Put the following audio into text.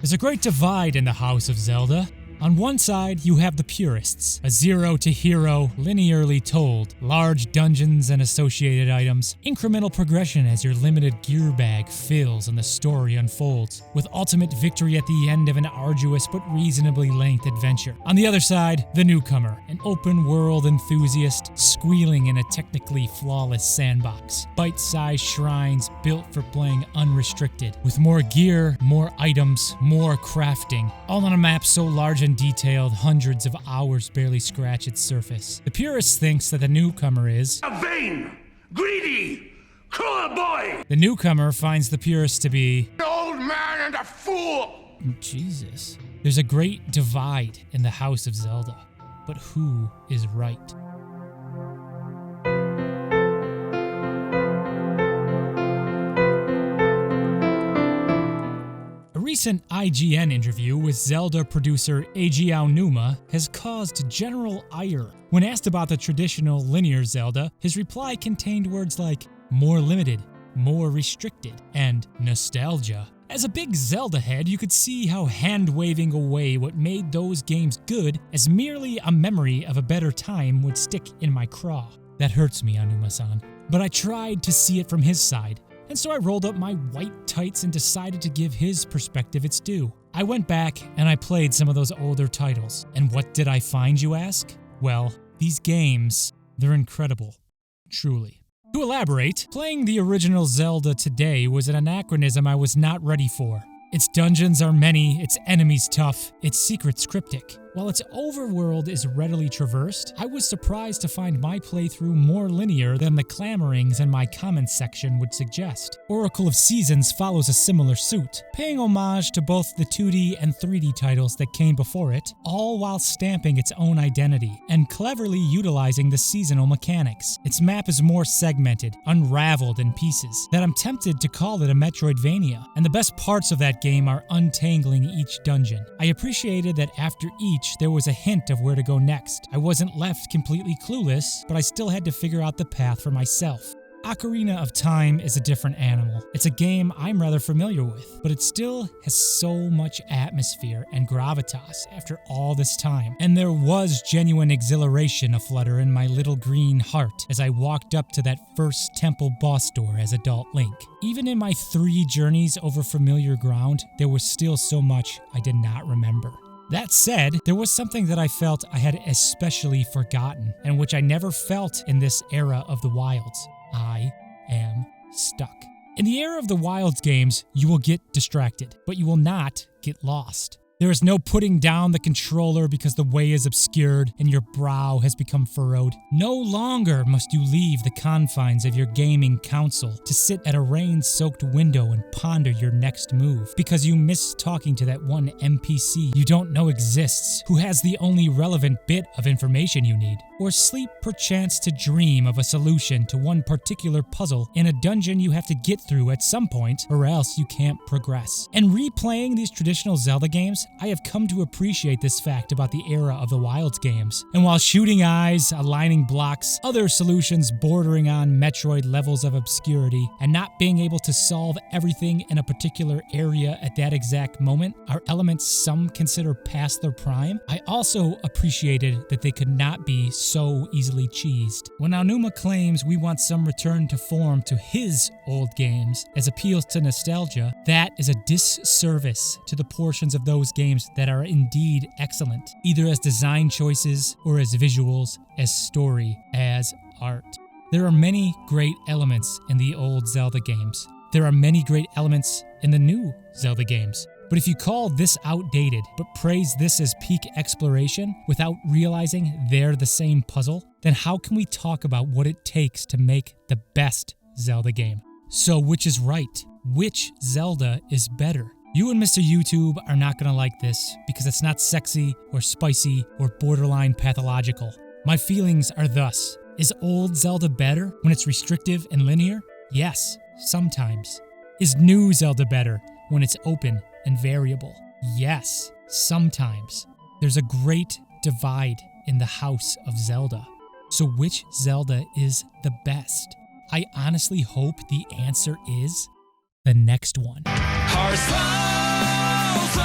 There's a great divide in the House of Zelda. On one side, you have the purists, a zero-to-hero, linearly told, large dungeons and associated items, incremental progression as your limited gear bag fills and the story unfolds, with ultimate victory at the end of an arduous but reasonably length adventure. On the other side, the newcomer, an open-world enthusiast, squealing in a technically flawless sandbox, bite-sized shrines built for playing unrestricted, with more gear, more items, more crafting, all on a map so large and detailed, hundreds of hours barely scratch its surface. The purist thinks that the newcomer is a vain, greedy, cruel boy. The newcomer finds the purist to be an old man and a fool. Jesus. There's a great divide in the House of Zelda, but who is right? A recent IGN interview with Zelda producer Eiji Aonuma has caused general ire. When asked about the traditional linear Zelda, his reply contained words like more limited, more restricted, and nostalgia. As a big Zelda head, you could see how hand-waving away what made those games good as merely a memory of a better time would stick in my craw. That hurts me, Aonuma-san. But I tried to see it from his side. And so I rolled up my white tights and decided to give his perspective its due. I went back and I played some of those older titles. And what did I find, you ask? Well, these games, they're incredible. Truly. To elaborate, playing the original Zelda today was an anachronism I was not ready for. Its dungeons are many, its enemies tough, its secrets cryptic. While its overworld is readily traversed, I was surprised to find my playthrough more linear than the clamorings in my comments section would suggest. Oracle of Seasons follows a similar suit, paying homage to both the 2D and 3D titles that came before it, all while stamping its own identity, and cleverly utilizing the seasonal mechanics. Its map is more segmented, unraveled in pieces, that I'm tempted to call it a Metroidvania, and the best parts of that game are untangling each dungeon. I appreciated that after each, there was a hint of where to go next. I wasn't left completely clueless, but I still had to figure out the path for myself. Ocarina of Time is a different animal. It's a game I'm rather familiar with, but it still has so much atmosphere and gravitas after all this time. And there was genuine exhilaration aflutter in my little green heart as I walked up to that first temple boss door as adult Link. Even in my 3 journeys over familiar ground, there was still so much I did not remember. That said, there was something that I felt I had especially forgotten, and which I never felt in this era of the Wilds. I am stuck. In the era of the Wilds games, you will get distracted, but you will not get lost. There is no putting down the controller because the way is obscured and your brow has become furrowed. No longer must you leave the confines of your gaming console to sit at a rain-soaked window and ponder your next move because you miss talking to that one NPC you don't know exists who has the only relevant bit of information you need. Or sleep perchance to dream of a solution to one particular puzzle in a dungeon you have to get through at some point or else you can't progress. And replaying these traditional Zelda games, I have come to appreciate this fact about the era of the Wilds games. And while shooting eyes, aligning blocks, other solutions bordering on Metroid levels of obscurity, and not being able to solve everything in a particular area at that exact moment are elements some consider past their prime, I also appreciated that they could not be so easily cheesed. When Aonuma claims we want some return to form to his old games as appeals to nostalgia, that is a disservice to the portions of those games that are indeed excellent, either as design choices or as visuals, as story, as art. There are many great elements in the old Zelda games. There are many great elements in the new Zelda games. But if you call this outdated, but praise this as peak exploration without realizing they're the same puzzle, then how can we talk about what it takes to make the best Zelda game? So which is right? Which Zelda is better? You and Mr. YouTube are not gonna like this because it's not sexy or spicy or borderline pathological. My feelings are thus. Is old Zelda better when it's restrictive and linear? Yes, sometimes. Is new Zelda better when it's open and variable? Yes, sometimes. There's a great divide in the House of Zelda. So which Zelda is the best? I honestly hope the answer is the next one. Our souls